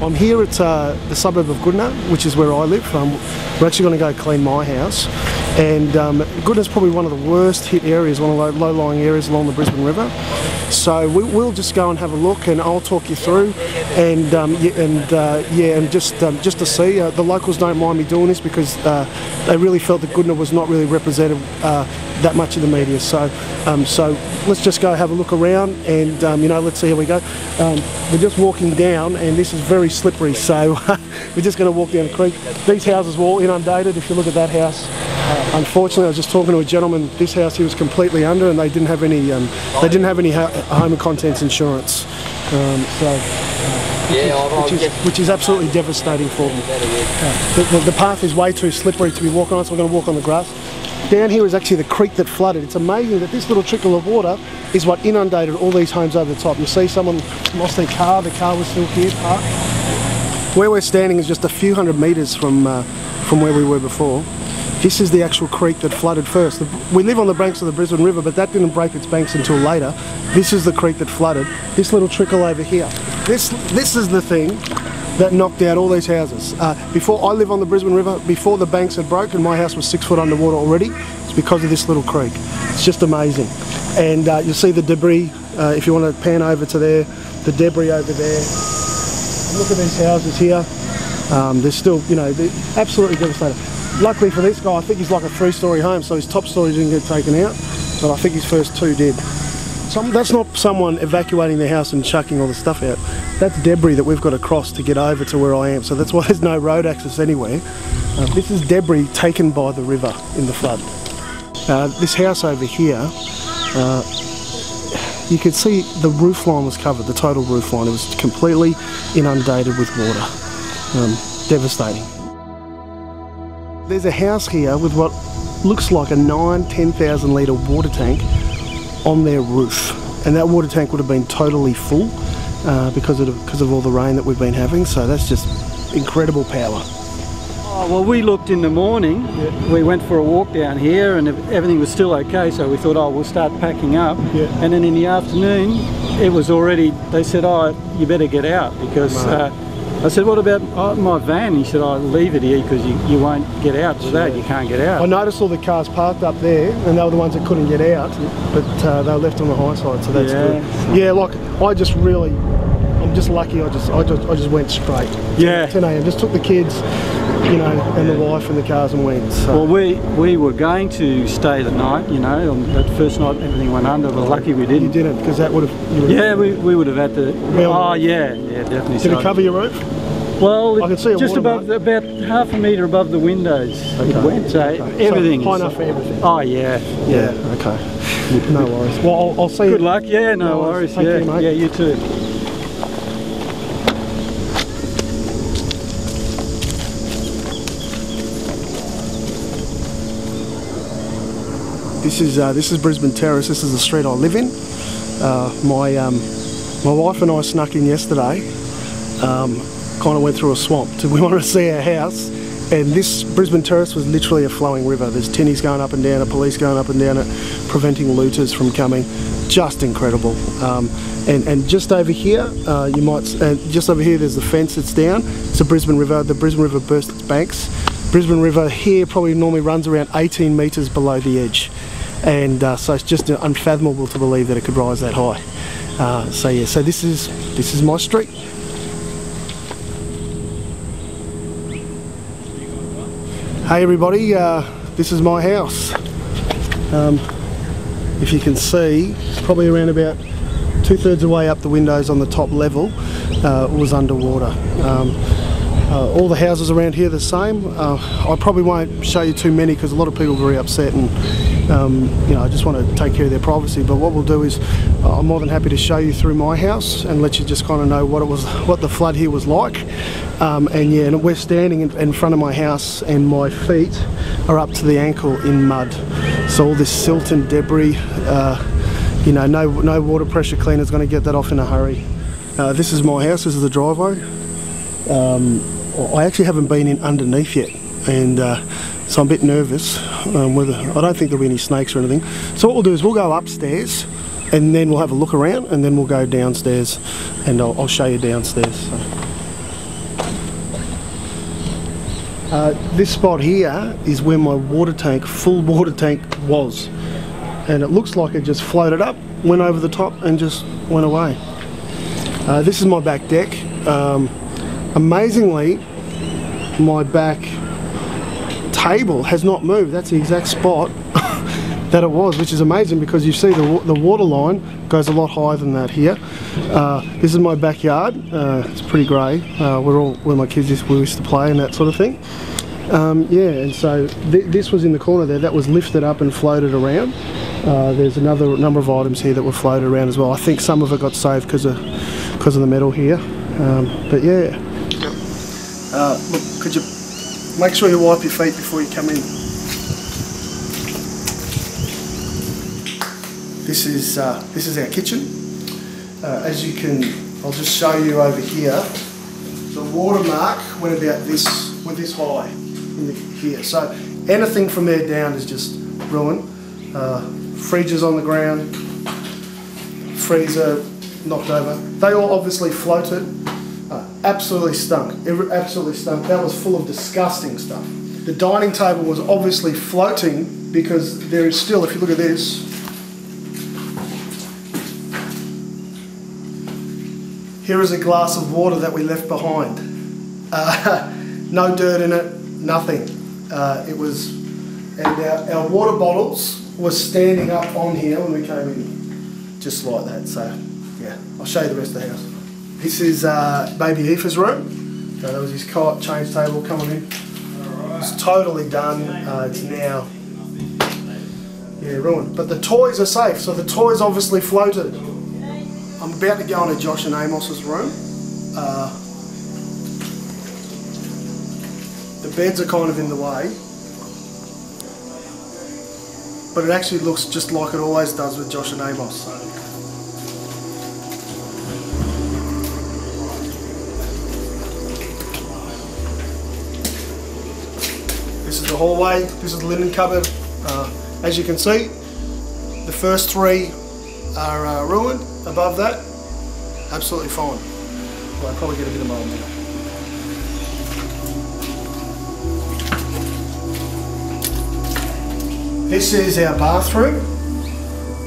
I'm here at the suburb of Goodna, which is where I live. We're actually going to go clean my house. And Goodna's probably one of the worst hit areas, one of the low-lying areas along the Brisbane River. So we'll just go and have a look, and I'll talk you through, and just to see. The locals don't mind me doing this because they really felt that Goodna was not really represented that much in the media. So let's just go have a look around, and let's see how we go. We're just walking down, and this is very slippery, so we're just going to walk down the creek. These houses were all inundated. If you look at that house. Unfortunately, I was just talking to a gentleman. This house, he was completely under, and they didn't have any home and contents insurance. Which is absolutely devastating for them. The path is way too slippery to be walking on, so we're going to walk on the grass. Down here is actually the creek that flooded. It's amazing that this little trickle of water is what inundated all these homes over the top. You see, someone lost their car. The car was still here parked. Where we're standing is just a few hundred metres from where we were before. This is the actual creek that flooded first. We live on the banks of the Brisbane River, but that didn't break its banks until later. This is the creek that flooded. This little trickle over here. This is the thing that knocked out all these houses. Before I live on the Brisbane River, before the banks had broken, my house was 6 foot underwater already. It's because of this little creek. It's just amazing. And you'll see the debris, if you want to pan over to there, the debris over there. And look at these houses here. They're still, they're absolutely devastated. Luckily for this guy, I think he's like a 3-story home, so his top story didn't get taken out, but I think his first 2 did. That's not someone evacuating their house and chucking all the stuff out. That's debris that we've got to cross to get over to where I am, so that's why there's no road access anywhere. This is debris taken by the river in the flood. This house over here, you could see the roof line was covered, the total roof line. It was completely inundated with water. Devastating. There's a house here with what looks like a 10,000 litre water tank on their roof, and that water tank would have been totally full because of all the rain that we've been having, so that's just incredible power. Oh, well, we looked in the morning, we went for a walk down here and everything was still okay, so we thought, oh, we'll start packing up. And then in the afternoon it was already, they said, oh, you better get out, because I said, what about my van? He said, oh, leave it here because you won't get out with that, you can't get out. I noticed all the cars parked up there, and they were the ones that couldn't get out, but they were left on the high side, so that's good. Yeah, like, I'm just lucky I just went straight. 10 a.m, just took the kids, and the wife and the cars and went. So. Well, we were going to stay the night, on that first night everything went under, but lucky we didn't. You didn't, because that would have... Yeah, we would have had to... yeah, definitely. Did it cover your roof? Well, I can see just about half a metre above the windows. Okay. It went, so everything so high enough for everything. Oh yeah. Okay. No worries. Well, I'll see you. Good luck. Yeah, no worries. Take care, mate. Yeah, you too. This is Brisbane Terrace. This is the street I live in. My wife and I snuck in yesterday. Kind of went through a swamp. We wanted to see our house, and this Brisbane Terrace was literally a flowing river. There's tinnies going up and down it, police going up and down it, preventing looters from coming. Just incredible. And just over here, just over here, there's the fence that's down. It's the Brisbane River. The Brisbane River burst its banks. Brisbane River here probably normally runs around 18 metres below the edge, and so it's just unfathomable to believe that it could rise that high. So this is my street. Hey everybody, this is my house. If you can see, probably around about 2/3 of the way up the windows on the top level was underwater. All the houses around here are the same. I probably won't show you too many because a lot of people are very upset, and I just want to take care of their privacy. But what we'll do is I'm more than happy to show you through my house and let you just kind of know what the flood here was like. And we're standing in front of my house, and my feet are up to the ankle in mud. So all this silt and debris, no water pressure cleaner is going to get that off in a hurry. This is my house. This is the driveway. I actually haven't been in underneath yet, and so I'm a bit nervous whether, I don't think there'll be any snakes or anything. So what we'll do is we'll go upstairs, and then we'll have a look around, and then we'll go downstairs, and I'll show you downstairs. So. This spot here is where my water tank, full water tank was. And it looks like it just floated up, went over the top and just went away. This is my back deck. Amazingly, my back table has not moved. That's the exact spot that it was, which is amazing because you see the water line goes a lot higher than that here. This is my backyard. It's pretty grey. We're all where my kids used to play and that sort of thing. Yeah, and so this was in the corner there. That was lifted up and floated around. There's another number of items here that were floated around as well. I think some of it got saved because of the metal here. But yeah. Look, could you make sure you wipe your feet before you come in? This is our kitchen. As you can, I'll just show you over here. The watermark went about this high in here. So anything from there down is just ruined. Fridge is on the ground. Freezer knocked over. They all obviously floated. Absolutely stunk. Absolutely stunk. That was full of disgusting stuff. The dining table was obviously floating because there is still, if you look at this, here is a glass of water that we left behind. No dirt in it, nothing. It was, and our water bottles were standing up on here when we came in, just like that. So yeah, I'll show you the rest of the house. This is baby Aoife's room. So that was his cot, change table coming in. It's totally done. It's now, yeah, ruined. But the toys are safe. So the toys obviously floated. I'm about to go into Josh and Amos's room. The beds are kind of in the way, but it actually looks just like it always does with Josh and Amos. This is the hallway. This is the linen cupboard. As you can see, the first three are ruined. Above that, absolutely fine. Well, I'll probably get a bit of mold now. This is our bathroom.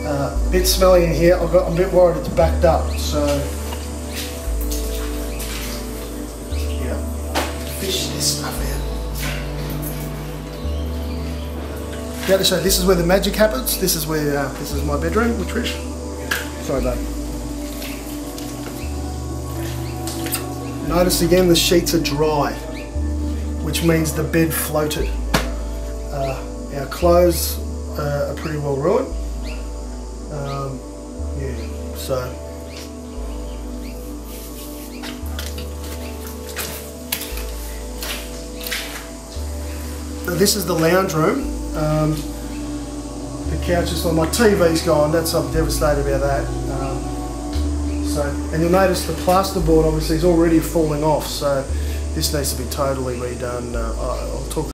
A bit smelly in here. I'm a bit worried it's backed up. So, yeah, fish this stuff out. Yeah, to show this is where the magic happens. This is where this is my bedroom with Trish. Sorry, babe. Notice again the sheets are dry, which means the bed floated. Our clothes are pretty well ruined. Yeah, so. This is the lounge room. The couch is on, my TV's gone, I'm devastated about that. And you'll notice the plasterboard obviously is already falling off, so this needs to be totally redone. I'll talk